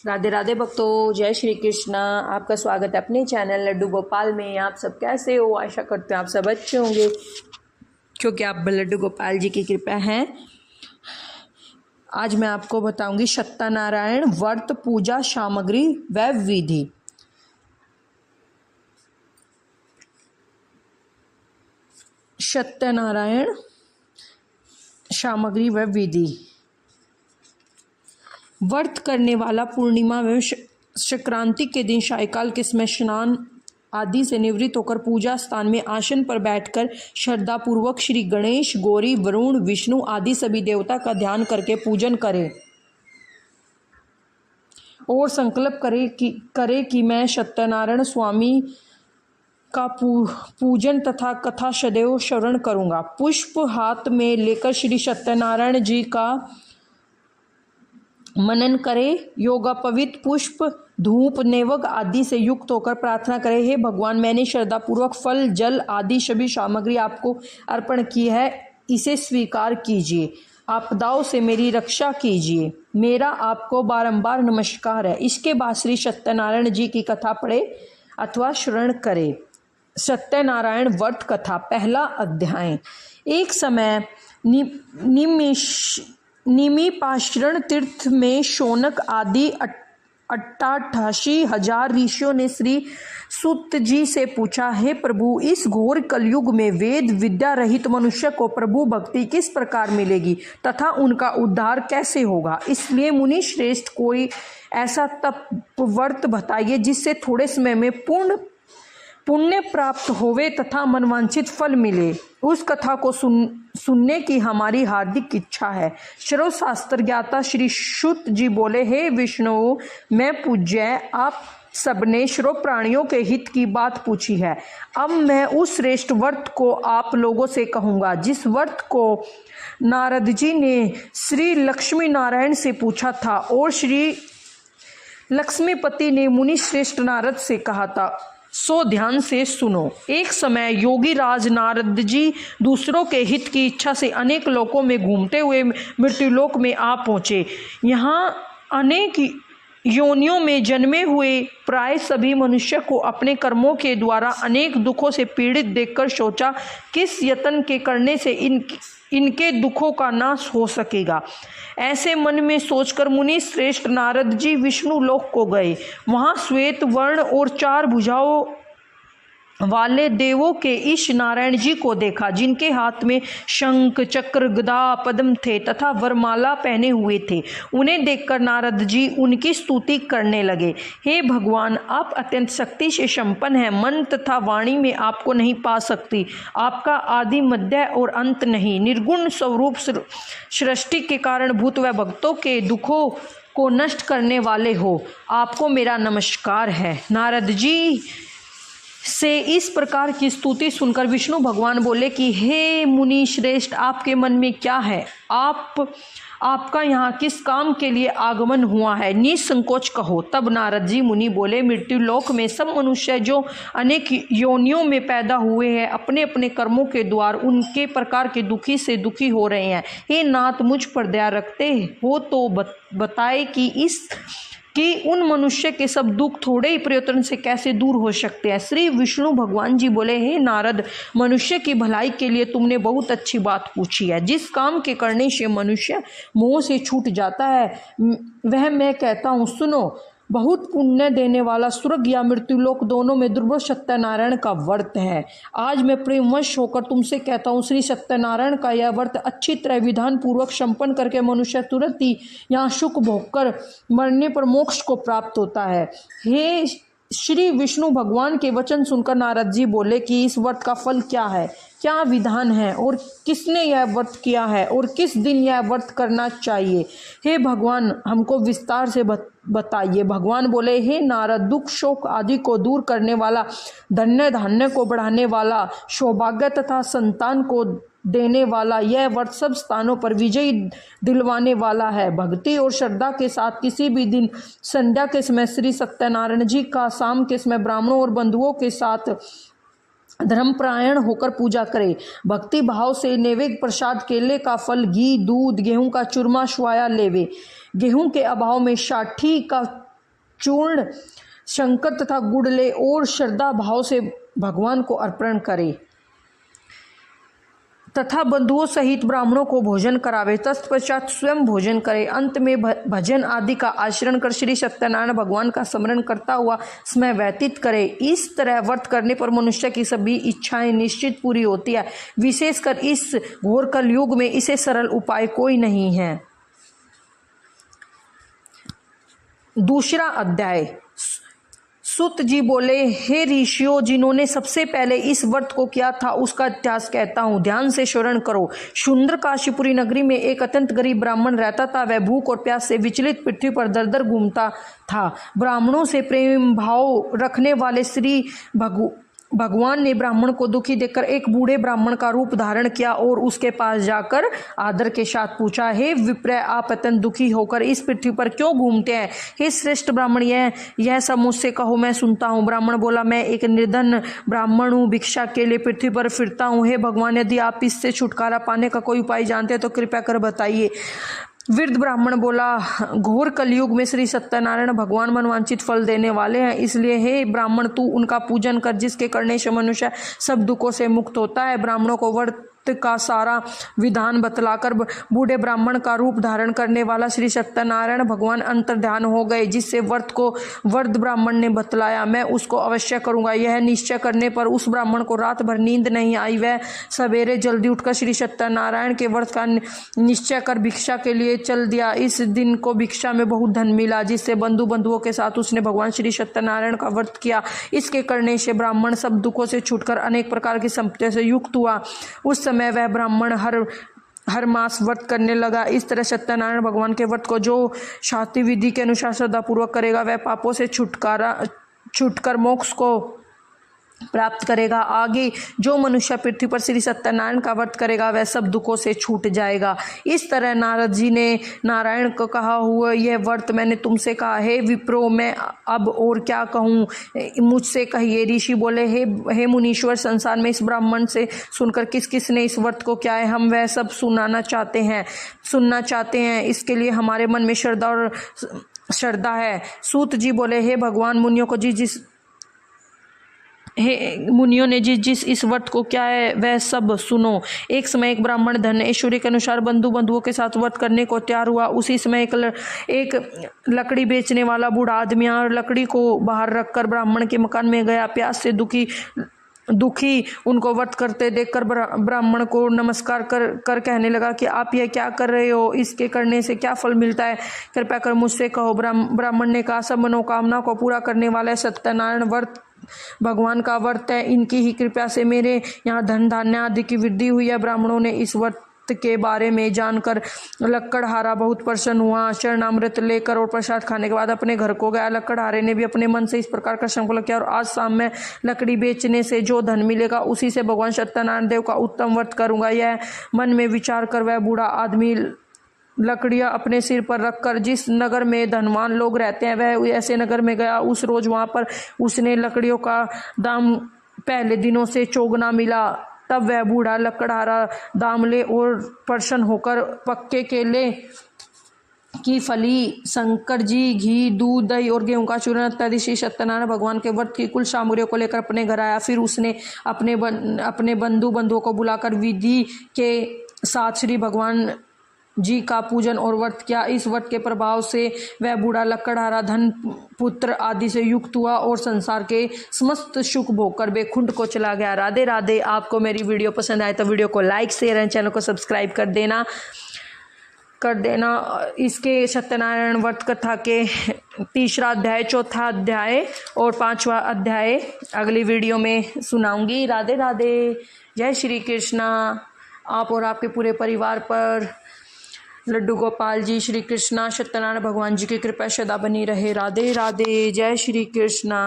राधे राधे भक्तों, जय श्री कृष्णा। आपका स्वागत है अपने चैनल लड्डू गोपाल में। आप सब कैसे हो? आशा करते हैं आप सब अच्छे होंगे, क्योंकि आप लड्डू गोपाल जी की कृपा है। आज मैं आपको बताऊंगी सत्यनारायण व्रत पूजा सामग्री व विधि। सत्यनारायण सामग्री व विधि। व्रत करने वाला पूर्णिमा एवं संक्रांति के दिन सायकाल के समय स्नान आदि से निवृत्त होकर पूजा स्थान में आसन पर बैठकर श्रद्धापूर्वक श्री गणेश, गौरी, वरुण, विष्णु आदि सभी देवता का ध्यान करके पूजन करे और संकल्प करे कि मैं सत्यनारायण स्वामी का पूजन तथा कथा सदैव श्रवण करूंगा। पुष्प हाथ में लेकर श्री सत्यनारायण जी का मनन करे। योगापवित पुष्प, धूप, नेवग आदि से युक्त होकर प्रार्थना करे, हे भगवान, मैंने श्रद्धापूर्वक फल, जल आदि सभी सामग्री आपको अर्पण की है, इसे स्वीकार कीजिए। आपदाओं से मेरी रक्षा कीजिए। मेरा आपको बारंबार नमस्कार है। इसके बाद श्री सत्यनारायण जी की कथा पढ़े अथवा श्रवण करे। सत्यनारायण व्रत कथा, पहला अध्याय। एक समय निमिपाषाण तीर्थ में शौनक आदि 88,000 ऋषियों ने श्री सूत जी से पूछा, हे प्रभु, इस घोर कलयुग में वेद विद्या रहित मनुष्य को प्रभु भक्ति किस प्रकार मिलेगी तथा उनका उद्धार कैसे होगा? इसलिए मुनि श्रेष्ठ कोई ऐसा तप व्रत बताइए जिससे थोड़े समय में पुण्य प्राप्त होवे तथा मनवांछित फल मिले। उस कथा को सुनने की हमारी हार्दिक इच्छा है। श्रव शास्त्र ज्ञाता श्री सूत जी बोले, हे विष्णु, मैं पूज्य, आप सबने श्रव प्राणियों के हित की बात पूछी है। अब मैं उस श्रेष्ठ व्रत को आप लोगों से कहूँगा जिस व्रत को नारद जी ने श्री लक्ष्मी नारायण से पूछा था और श्री लक्ष्मीपति ने मुनि श्रेष्ठ नारद से कहा था, सो ध्यान से सुनो। एक समय योगी राज नारद जी दूसरों के हित की इच्छा से अनेक लोकों में घूमते हुए मृत्युलोक में आ पहुँचे। यहाँ अनेक योनियों में जन्मे हुए प्राय सभी मनुष्य को अपने कर्मों के द्वारा अनेक दुखों से पीड़ित देखकर सोचा, किस यत्न के करने से इनके दुखों का नाश हो सकेगा। ऐसे मन में सोचकर मुनि श्रेष्ठ नारद जी विष्णु लोक को गए। वहाँ श्वेत वर्ण और 4 भुजाओं वाले देवों के ईश नारायण जी को देखा, जिनके हाथ में शंख, चक्र, गदा, पद्म थे तथा वरमाला पहने हुए थे। उन्हें देखकर नारद जी उनकी स्तुति करने लगे, हे भगवान, आप अत्यंत शक्ति से संपन्न हैं। मन तथा वाणी में आपको नहीं पा सकती। आपका आदि, मध्य और अंत नहीं। निर्गुण स्वरूप सृष्टि के कारण भूत व भक्तों के दुखों को नष्ट करने वाले हो। आपको मेरा नमस्कार है। नारद जी से इस प्रकार की स्तुति सुनकर विष्णु भगवान बोले कि हे मुनि श्रेष्ठ, आपके मन में क्या है? आपका यहाँ किस काम के लिए आगमन हुआ है? निसंकोच कहो। तब नारद जी मुनि बोले, मृत्यु लोक में सब मनुष्य जो अनेक योनियों में पैदा हुए हैं, अपने अपने कर्मों के द्वारा उनके प्रकार के दुखी से दुखी हो रहे हैं। हे नाथ, मुझ पर दया रखते हो तो बताए कि उन मनुष्य के सब दुख थोड़े ही प्रयत्न से कैसे दूर हो सकते हैं। श्री विष्णु भगवान जी बोले, हे नारद, मनुष्य की भलाई के लिए तुमने बहुत अच्छी बात पूछी है। जिस काम के करने से मनुष्य मोह से छूट जाता है वह मैं कहता हूँ, सुनो। बहुत पुण्य देने वाला स्वर्ग या मृत्युलोक दोनों में दुर्लभ सत्यनारायण का व्रत है। आज मैं प्रेमवश होकर तुमसे कहता हूँ, श्री सत्यनारायण का यह व्रत अच्छी तरह विधान पूर्वक संपन्न करके मनुष्य तुरंत ही यहाँ सुख भोगकर मरने पर मोक्ष को प्राप्त होता है। हे श्री विष्णु भगवान के वचन सुनकर नारद जी बोले कि इस व्रत का फल क्या है, क्या विधान है और किसने यह व्रत किया है और किस दिन यह व्रत करना चाहिए? हे भगवान, हमको विस्तार से बताइए। भगवान बोले, हे नारद, दुख शोक आदि को दूर करने वाला, धन्य धान्य को बढ़ाने वाला, सौभाग्य तथा संतान को देने वाला यह व्रत सब स्थानों पर विजयी दिलवाने वाला है। भक्ति और श्रद्धा के साथ किसी भी दिन संध्या के समय श्री सत्यनारायण जी का, शाम के समय ब्राह्मणों और बंधुओं के साथ धर्मपरायण होकर पूजा करे। भक्ति भाव से नैवेद्य प्रसाद, केले का फल, घी, दूध, गेहूं का चूरमा स्वाया लेवे। गेहूं के अभाव में साठी का चूर्ण, शंकर तथा गुड़ ले और श्रद्धा भाव से भगवान को अर्पण करे तथा बंधुओं सहित ब्राह्मणों को भोजन करावे। तत्पश्चात स्वयं भोजन करे। अंत में भजन आदि का आचरण कर श्री सत्यनारायण भगवान का स्मरण करता हुआ समय व्यतीत करे। इस तरह व्रत करने पर मनुष्य की सभी इच्छाएं निश्चित पूरी होती है। विशेषकर इस घोर कलयुग में इसे सरल उपाय कोई नहीं है। दूसरा अध्याय। सुत जी बोले, हे ऋषियों, जिन्होंने सबसे पहले इस व्रत को किया था उसका इतिहास कहता हूँ, ध्यान से श्रवण करो। सुंदर काशीपुरी नगरी में एक अत्यंत गरीब ब्राह्मण रहता था। वह भूख और प्यास से विचलित पृथ्वी पर दर दर घूमता था। ब्राह्मणों से प्रेम भाव रखने वाले श्री भगवान ने ब्राह्मण को दुखी देखकर एक बूढ़े ब्राह्मण का रूप धारण किया और उसके पास जाकर आदर के साथ पूछा, हे विप्र, आप अत्यंत दुखी होकर इस पृथ्वी पर क्यों घूमते हैं? हे श्रेष्ठ ब्राह्मण, यह सब मुझसे कहो, मैं सुनता हूँ। ब्राह्मण बोला, मैं एक निर्धन ब्राह्मण हूँ, भिक्षा के लिए पृथ्वी पर फिरता हूँ। हे भगवान, यदि आप इससे छुटकारा पाने का कोई उपाय जानते हैं तो कृपया कर बताइए। वृद्ध ब्राह्मण बोला, घोर कलयुग में श्री सत्यनारायण भगवान मनवांचित फल देने वाले हैं, इसलिए हे ब्राह्मण, तू उनका पूजन कर, जिसके करने से मनुष्य सब दुखों से मुक्त होता है। ब्राह्मणों को व्रत का सारा विधान बतलाकर बूढ़े ब्राह्मण का रूप धारण करने वाला श्री सत्यनारायण भगवान अंतर्ध्यान हो गए, जिससे व्रत को वृद्ध ब्राह्मण ने बतलाया। मैं उसको अवश्य करूंगा। यह निश्चय करने पर उस ब्राह्मण को रात भर नींद नहीं आई। वह सवेरे जल्दी उठकर श्री सत्यनारायण के व्रत का निश्चय कर भिक्षा के लिए चल दिया। इस दिन को भिक्षा में बहुत धन मिला, जिससे बंधुओं के साथ उसने भगवान श्री सत्यनारायण का व्रत किया। इसके करने से ब्राह्मण सब दुखों से छूटकर अनेक प्रकार की संपत्तियों से युक्त हुआ। उस समय वह ब्राह्मण हर मास व्रत करने लगा। इस तरह सत्यनारायण भगवान के व्रत को जो शास्त्रीय विधि के अनुसार श्रद्धापूर्वक करेगा, वह पापों से छूटकर मोक्ष को प्राप्त करेगा। आगे जो मनुष्य पृथ्वी पर श्री सत्यनारायण का व्रत करेगा, वह सब दुखों से छूट जाएगा। इस तरह नारद जी ने नारायण को कहा, हुआ यह व्रत मैंने तुमसे कहा। हे विप्रो, मैं अब और क्या कहूँ, मुझसे कहिए। ऋषि बोले, हे मुनीश्वर, संसार में इस ब्राह्मण से सुनकर किस किस ने इस व्रत को किया है, हम वह सब सुनना चाहते हैं। इसके लिए हमारे मन में श्रद्धा है। सूत जी बोले, हे भगवान, मुनियों ने जिस इस व्रत को क्या है वह सब सुनो। एक समय एक ब्राह्मण धन ऐश्वर्य के अनुसार बंधुओं के साथ व्रत करने को तैयार हुआ। उसी समय एक लकड़ी बेचने वाला बूढ़ा आदमी और लकड़ी को बाहर रखकर ब्राह्मण के मकान में गया। प्यास से दुखी उनको व्रत करते देखकर ब्राह्मण को नमस्कार कर कहने लगा कि आप यह क्या कर रहे हो, इसके करने से क्या फल मिलता है, कृपया कर मुझसे कहो। ब्राह्मण ने कहा, सब मनोकामना को पूरा करने वाला सत्यनारायण व्रत भगवान का व्रत है। इनकी ही कृपा से मेरे यहाँ धन धान्य आदि की वृद्धि हुई है। ब्राह्मणों ने इस व्रत के बारे में जानकर लक्कड़हारा बहुत प्रसन्न हुआ। चरणामृत लेकर और प्रसाद खाने के बाद अपने घर को गया। लक्कड़हारे ने भी अपने मन से इस प्रकार का संकल्प किया, और आज शाम में लकड़ी बेचने से जो धन मिलेगा उसी से भगवान सत्यनारायण देव का उत्तम व्रत करूंगा। यह मन में विचार कर वह बूढ़ा आदमी लकड़ियां अपने सिर पर रखकर जिस नगर में धनवान लोग रहते हैं, वह ऐसे नगर में गया। उस रोज वहां पर उसने लकड़ियों का दाम पहले दिनों से चौगुना मिला। तब वह बूढ़ा लकड़हारा दाम ले और प्रसन्न होकर पक्के केले की फली, शंकर जी, घी, दूध, दही और गेहूं का चूर्ण इत्यादि श्री सत्यनारायण भगवान के व्रत की कुल सामग्रियों को लेकर अपने घर आया। फिर उसने अपने बंधुओं को बुलाकर विधि के साथ श्री भगवान जी का पूजन और व्रत किया। इस व्रत के प्रभाव से वह बूढ़ा लकड़हारा धन, पुत्र आदि से युक्त हुआ और संसार के समस्त सुख भोगकर बैकुंठ को चला गया। राधे राधे। आपको मेरी वीडियो पसंद आए तो वीडियो को लाइक, शेयर एंड चैनल को सब्सक्राइब कर देना। इसके सत्यनारायण व्रत कथा के तीसरा अध्याय, चौथा अध्याय और पांचवा अध्याय अगली वीडियो में सुनाऊंगी। राधे राधे। जय श्री कृष्णा। आप और आपके पूरे परिवार पर लड्डू गोपाल जी, श्री कृष्णा, सत्यनारायण भगवान जी की कृपा सदा बनी रहे। राधे राधे। जय श्री कृष्णा।